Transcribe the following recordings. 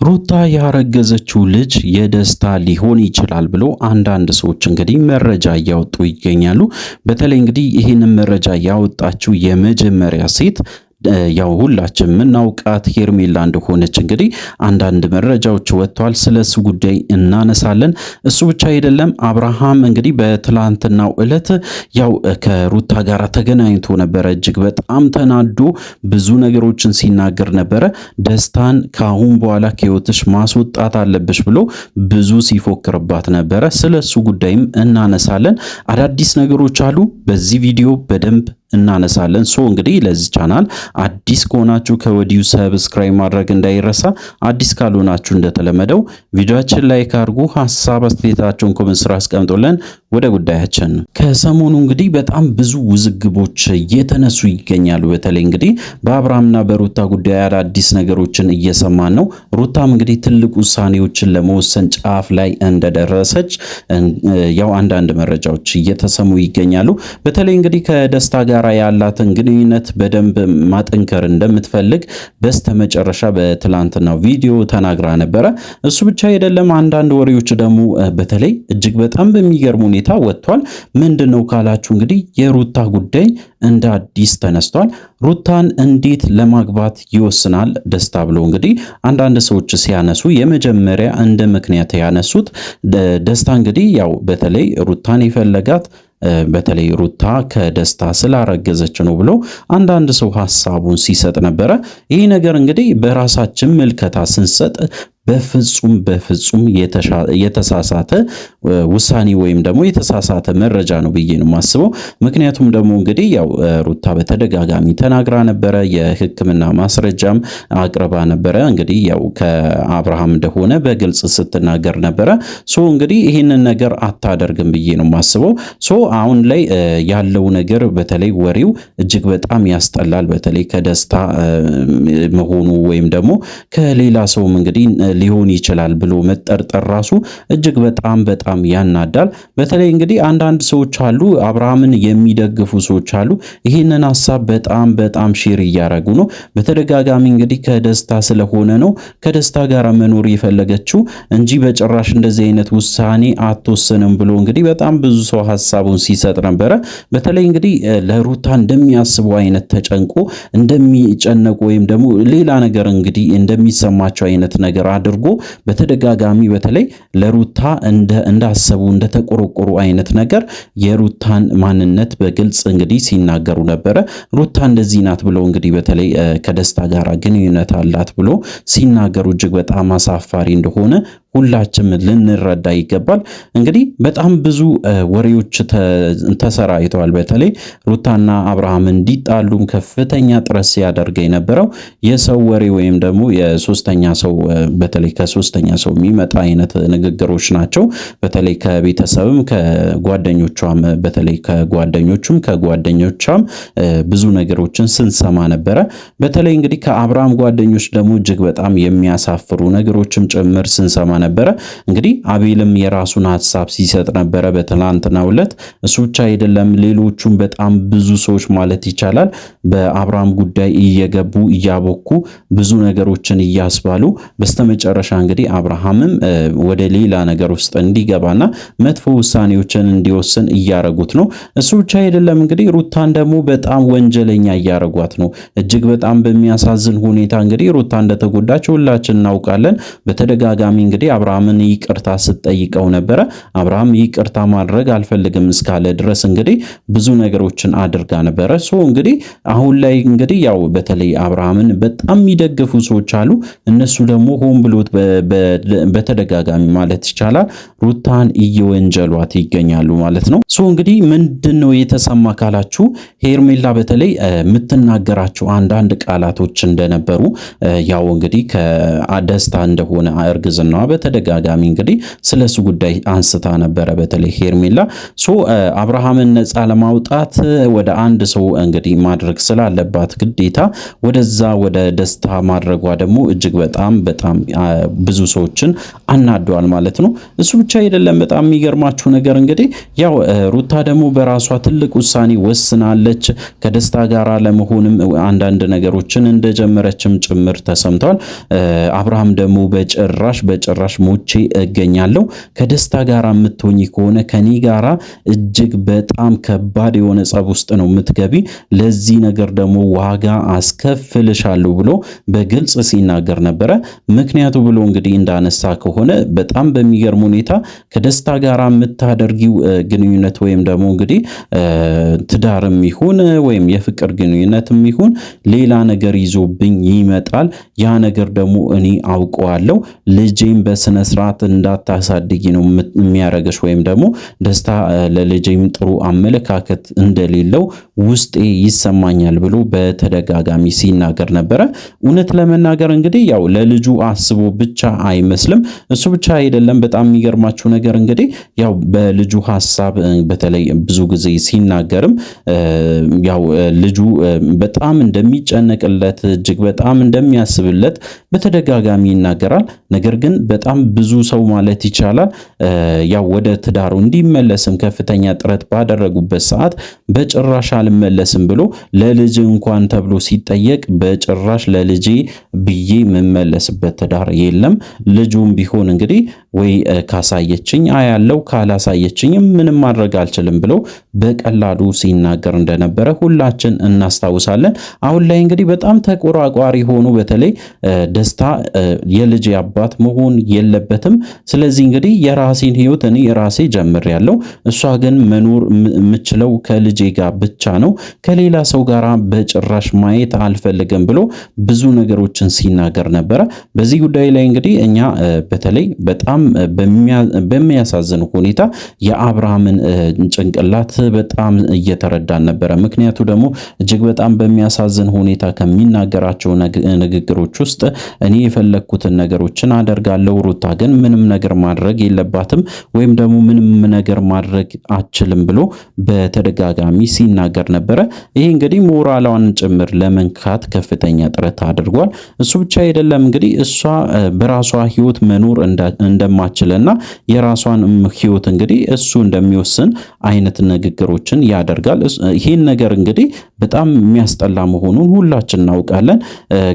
ሩታ ያረገዘችው ልጅ የደስታ ሊሆን ይችላል ብሎ አንዳንድ ሰዎች እንግዲህ መረጃ እያወጡ ይገኛሉ። በተለይ እንግዲህ ይህንን መረጃ ያወጣችው የመጀመሪያ ሴት ያው ሁላችን የምናውቃት ሄርሜላ እንደሆነች እንግዲህ አንዳንድ መረጃዎች ወጥተዋል። ስለሱ ጉዳይ እናነሳለን። እሱ ብቻ አይደለም፣ አብርሃም እንግዲህ በትላንትናው ዕለት ያው ከሩታ ጋር ተገናኝቶ ነበረ። እጅግ በጣም ተናዶ ብዙ ነገሮችን ሲናገር ነበረ። ደስታን ከአሁን በኋላ ከህይወትሽ ማስወጣት አለብሽ ብሎ ብዙ ሲፎክርባት ነበረ። ስለሱ ጉዳይም እናነሳለን። አዳዲስ ነገሮች አሉ። በዚህ ቪዲዮ በደንብ እናነሳለን። እንግዲህ ለዚህ ቻናል አዲስ ከሆናችሁ ከወዲሁ ሰብስክራይብ ማድረግ እንዳይረሳ። አዲስ ካልሆናችሁ እንደተለመደው ቪዲዮአችን ላይክ አድርጉ፣ ሐሳብ አስተያየታችሁን ኮሜንት ስራ አስቀምጡልን። ወደ ጉዳያችን ከሰሞኑ እንግዲህ በጣም ብዙ ውዝግቦች እየተነሱ ይገኛሉ። በተለይ እንግዲህ በአብርሃምና በሩታ ጉዳይ አዳዲስ ነገሮችን እየሰማን ነው። ሩታም እንግዲህ ትልቅ ውሳኔዎችን ለመወሰን ጫፍ ላይ እንደደረሰች ያው አንዳንድ መረጃዎች እየተሰሙ ይገኛሉ። በተለይ እንግዲህ ከደስታ ጋር ያላትን ግንኙነት በደንብ ማጠንከር እንደምትፈልግ በስተመጨረሻ በትላንትናው ቪዲዮ ተናግራ ነበረ። እሱ ብቻ አይደለም፣ አንዳንድ ወሬዎች ደግሞ በተለይ እጅግ በጣም በሚገርም ሁኔታ ወጥቷል። ምንድነው ካላችሁ እንግዲህ የሩታ ጉዳይ እንደ አዲስ ተነስቷል። ሩታን እንዴት ለማግባት ይወስናል ደስታ ብሎ እንግዲህ አንዳንድ ሰዎች ሲያነሱ የመጀመሪያ እንደ ምክንያት ያነሱት ደስታ እንግዲህ ያው በተለይ ሩታን የፈለጋት በተለይ ሩታ ከደስታ ስላረገዘች ነው ብሎ አንዳንድ ሰው ሐሳቡን ሲሰጥ ነበረ። ይህ ነገር እንግዲህ በራሳችን ምልከታ ስንሰጥ በፍጹም የተሳሳተ ውሳኔ ወይም ደግሞ የተሳሳተ መረጃ ነው ብዬ ነው የማስበው። ምክንያቱም ደግሞ እንግዲህ ያው ሩታ በተደጋጋሚ ተናግራ ነበረ፣ የሕክምና ማስረጃም አቅርባ ነበረ። እንግዲህ ያው ከአብርሃም እንደሆነ በግልጽ ስትናገር ነበረ። እንግዲህ ይህንን ነገር አታደርግም ብዬ ነው የማስበው። አሁን ላይ ያለው ነገር በተለይ ወሬው እጅግ በጣም ያስጠላል። በተለይ ከደስታ መሆኑ ወይም ደግሞ ከሌላ ሰውም እንግዲህ ሊሆን ይችላል ብሎ መጠርጠር ራሱ እጅግ በጣም ያናዳል። በተለይ እንግዲህ አንዳንድ ሰዎች አሉ፣ አብርሃምን የሚደግፉ ሰዎች አሉ። ይህንን ሐሳብ በጣም ሼር እያደረጉ ነው። በተደጋጋሚ እንግዲህ ከደስታ ስለሆነ ነው ከደስታ ጋር መኖር የፈለገችው እንጂ በጭራሽ እንደዚህ አይነት ውሳኔ አትወስንም ብሎ እንግዲህ በጣም ብዙ ሰው ሐሳቡን ሲሰጥ ነበረ። በተለይ እንግዲህ ለሩታ እንደሚያስቡ አይነት ተጨንቆ እንደሚጨነቁ ወይም ደግሞ ሌላ ነገር እንግዲህ እንደሚሰማቸው አይነት ነገር አድርጎ በተደጋጋሚ በተለይ ለሩታ እንዳሰቡ እንደተቆረቆሩ አይነት ነገር የሩታን ማንነት በግልጽ እንግዲህ ሲናገሩ ነበረ። ሩታ እንደዚህ ናት ብለው እንግዲህ በተለይ ከደስታ ጋር ግንኙነት አላት ብሎ ሲናገሩ እጅግ በጣም አሳፋሪ እንደሆነ ሁላችንም ልንረዳ ይገባል። እንግዲህ በጣም ብዙ ወሬዎች ተሰራይተዋል። በተለይ ሩታና አብርሃም እንዲጣሉም ከፍተኛ ጥረት ሲያደርግ የነበረው የሰው ወሬ ወይም ደግሞ የሶስተኛ ሰው በተለይ ከሶስተኛ ሰው የሚመጣ አይነት ንግግሮች ናቸው። በተለይ ከቤተሰብም ከጓደኞቿም በተለይ ከጓደኞቿም ብዙ ነገሮችን ስንሰማ ነበረ። በተለይ እንግዲህ ከአብርሃም ጓደኞች ደግሞ እጅግ በጣም የሚያሳፍሩ ነገሮችም ጭምር ስንሰማ ነበረ። እንግዲህ አቤልም የራሱን ሐሳብ ሲሰጥ ነበረ በትናንትናው ዕለት። እሱ ብቻ አይደለም፣ ሌሎቹም በጣም ብዙ ሰዎች ማለት ይቻላል በአብርሃም ጉዳይ እየገቡ እያቦኩ ብዙ ነገሮችን እያስባሉ በስተመጨረሻ እንግዲህ አብርሃምም ወደ ሌላ ነገር ውስጥ እንዲገባና መጥፎ ውሳኔዎችን እንዲወስን እያረጉት ነው። እሱ ብቻ አይደለም እንግዲህ ሩታን ደግሞ በጣም ወንጀለኛ እያረጓት ነው። እጅግ በጣም በሚያሳዝን ሁኔታ እንግዲህ ሩታ እንደተጎዳች ሁላችን እናውቃለን። በተደጋጋሚ እንግዲህ አብርሃምን ይቅርታ ስትጠይቀው ነበረ። አብርሃም ይቅርታ ማድረግ አልፈልግም እስካለ ድረስ እንግዲህ ብዙ ነገሮችን አድርጋ ነበረ። እንግዲህ አሁን ላይ እንግዲህ ያው በተለይ አብርሃምን በጣም የሚደግፉ ሰዎች አሉ። እነሱ ደግሞ ሆን ብሎት በተደጋጋሚ ማለት ይቻላል ሩታን እየወንጀሏት ይገኛሉ ማለት ነው። እንግዲህ ምንድነው የተሰማ ካላችሁ ሄርሜላ በተለይ የምትናገራቸው አንዳንድ ቃላቶች እንደነበሩ ያው እንግዲህ ከደስታ እንደሆነ እርግዝናዋ በተደጋጋሚ እንግዲህ ስለሱ ጉዳይ አንስታ ነበረ። በተለይ ሄርሜላ አብርሃምን ነፃ ለማውጣት ወደ አንድ ሰው እንግዲህ ማድረግ ስላለባት ግዴታ ወደዛ ወደ ደስታ ማድረጓ ደግሞ እጅግ በጣም ብዙ ሰዎችን አናዷል ማለት ነው። እሱ ብቻ አይደለም። በጣም የሚገርማችሁ ነገር እንግዲህ ያው ሩታ ደግሞ በራሷ ትልቅ ውሳኔ ወስናለች። ከደስታ ጋር ለመሆንም አንዳንድ ነገሮችን እንደጀመረችም ጭምር ተሰምቷል። አብርሃም ደግሞ በጭራሽ ሞቼ እገኛለሁ ከደስታ ጋር የምትሆኚ ከሆነ ከኔ ጋራ እጅግ በጣም ከባድ የሆነ ጸብ ውስጥ ነው የምትገቢ። ለዚህ ነገር ደግሞ ዋጋ አስከፍልሻለሁ ብሎ በግልጽ ሲናገር ነበረ። ምክንያቱ ብሎ እንግዲህ እንዳነሳ ከሆነ በጣም በሚገርም ሁኔታ ከደስታ ጋር የምታደርጊው ግንኙነት ወይም ደግሞ እንግዲህ ትዳርም ይሁን ወይም የፍቅር ግንኙነትም ይሁን ሌላ ነገር ይዞብኝ ይመጣል። ያ ነገር ደግሞ እኔ አውቀዋለሁ። ልጄም በስነ ስርዓት እንዳታሳድጊ ነው የሚያረገሽ ወይም ደግሞ ደስታ ለልጄም ጥሩ አመለካከት እንደሌለው ውስጤ ይሰማኛል ብሎ በተደጋጋሚ ሲናገር ነበረ። እውነት ለመናገር እንግዲህ ያው ለልጁ አስቦ ብቻ አይመስልም። እሱ ብቻ አይደለም። በጣም የሚገርማችሁ ነገር እንግዲህ ያው በልጁ ሐሳብ በተለይ ብዙ ጊዜ ሲናገርም ያው ልጁ በጣም እንደሚጨነቅለት እጅግ በጣም እንደሚያስብለት በተደጋጋሚ ይናገራል። ነገር ግን በጣም ብዙ ሰው ማለት ይቻላል ያው ወደ ትዳሩ እንዲመለስም ከፍተኛ ጥረት ባደረጉበት ሰዓት በጭራሽ አልመለስም ብሎ ለልጅ እንኳን ተብሎ ሲጠየቅ በጭራሽ ለልጄ ብዬ የምመለስበት ትዳር የለም። ልጁም ቢሆን እንግዲህ ወይ ካሳየችኝ አያለው ካላሳየችኝም ምንም ማድረግ አልችልም ብሎ በቀላሉ ሲናገር እንደነበረ ሁላችን እናስታውሳለን። አሁን ላይ እንግዲህ በጣም ተቆራቋሪ ሆኖ በተለይ ደስታ የልጅ አባት መሆን የለበትም። ስለዚህ እንግዲህ የራሴን ህይወት እኔ ራሴ ጀምሬያለሁ። እሷ ግን መኖር የምችለው ከልጄ ጋር ብቻ ነው። ከሌላ ሰው ጋር በጭራሽ ማየት አልፈልግም ብሎ ብዙ ነገሮችን ሲናገር ነበረ። በዚህ ጉዳይ ላይ እንግዲህ እኛ በተለይ በጣም በሚያሳዝን ሁኔታ የአብርሃምን ጭንቅላት በጣም እየተረዳን ነበረ። ምክንያቱ ደግሞ እጅግ በጣም በሚያሳዝን ሁኔታ ከሚናገራቸው ንግግሮች ውስጥ እኔ የፈለግኩትን ነገሮችን አደርጋለሁ፣ ሩታ ግን ምንም ነገር ማድረግ የለባትም ወይም ደግሞ ምንም ነገር ማድረግ አችልም ብሎ በተደጋጋሚ ሲናገር ነበረ። ይሄ እንግዲህ ሞራሏን ጭምር ለመንካት ከፍተኛ ጥረት አድርጓል። እሱ ብቻ አይደለም እንግዲህ እሷ በራሷ ህይወት መኖር እንደማችልና የራሷን ህይወት እንግዲህ እሱ እንደሚወስን አይነት ንግግሮችን ያደርጋል። ይሄን ነገር እንግዲህ በጣም የሚያስጠላ መሆኑን ሁላችን እናውቃለን።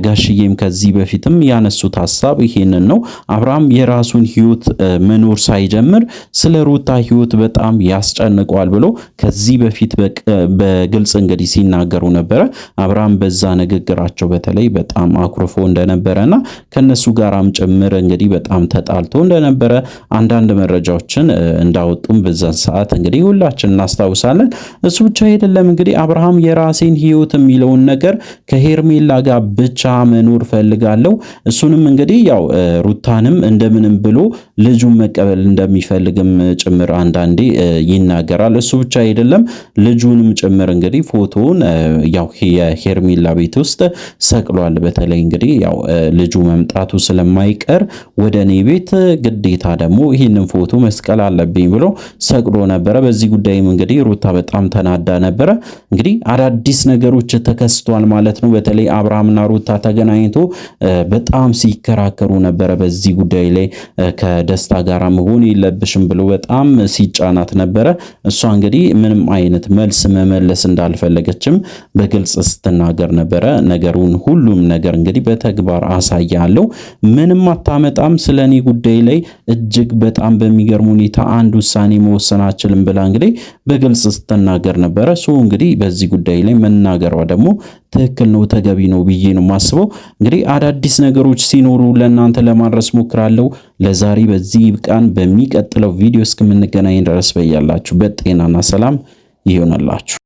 ጋሽዬም ከዚህ በፊትም ያነሱት ሐሳብ ይሄንን ነው። አብርሃም የራሱን ህይወት መኖር ሳይጀምር ስለ ሩታ ህይወት በጣም ያስጨንቀዋል ብሎ ከዚህ በፊት በግልጽ እንግዲህ ሲናገሩ ነበረ። አብርሃም በዛ ንግግራቸው በተለይ በጣም አኩርፎ እንደነበረና ከነሱ ጋራም ጭምር እንግዲህ በጣም ተጣልቶ እንደነበረ አንዳንድ መረጃዎችን እንዳወጡም በዛን ሰዓት እንግዲህ ሁላችን እናስታውሳለን። እሱ ብቻ አይደለም እንግዲህ አብርሃም የራሴን ህይወት የሚለውን ነገር ከሄርሜላ ጋር ብቻ መኖር ፈልጋለሁ። እሱንም እንግዲህ ያው ሩታንም እንደምንም ብሎ ልጁን መቀበል እንደሚፈልግም ጭምር አንዳንዴ ይናገራል። እሱ ብቻ አይደለም ልጁንም ጭምር እንግዲህ ፎቶውን ያው የሄርሜላ ቤት ውስጥ ሰቅሏል። በተለይ እንግዲህ ያው ልጁ መምጣቱ ስለማይቀር ወደ እኔ ቤት ግዴታ ደግሞ ይህንን ፎቶ መስቀል አለብኝ ብሎ ሰቅሎ ነበረ። በዚህ ጉዳይም እንግዲህ ሩታ በጣም ተናዳ ነበረ። እንግዲህ አዳዲስ ነገሮች ተከስቷል ማለት ነው። በተለይ አብርሃምና ሩታ ተገናኝቶ በጣም ሲከራከሩ ነበረ። በዚህ ጉዳይ ላይ ከደስታ ጋር መሆን የለብሽም ብሎ በጣም ሲጫናት ነበረ። እሷ እንግዲህ ምንም አይነት መልስ መመለስ እንዳልፈለገችም በግልጽ ስትናገር ነበረ። ነገሩን ሁሉም ነገር እንግዲህ በተግባር አሳያለሁ፣ ምንም አታመጣም፣ ስለኔ ጉዳይ ላይ እጅግ በጣም በሚገርም ሁኔታ አንድ ውሳኔ መወሰን አልችልም ብላ እንግዲህ በግልጽ ስትናገር ነበረ። እንግዲህ በዚህ ጉዳይ ላይ መናገሯ ደግሞ ትክክል ነው፣ ተገቢ ነው ብዬ ነው የማስበው። እንግዲህ አዳዲስ ነገሮች ሲኖሩ ለእናንተ ለማድረስ ሞክራለሁ። ለዛሬ በዚህ ይብቃን። በሚቀጥለው ቪዲዮ እስከምንገናኝ ድረስ በያላችሁበት ጤናና ሰላም ይሆንላችሁ።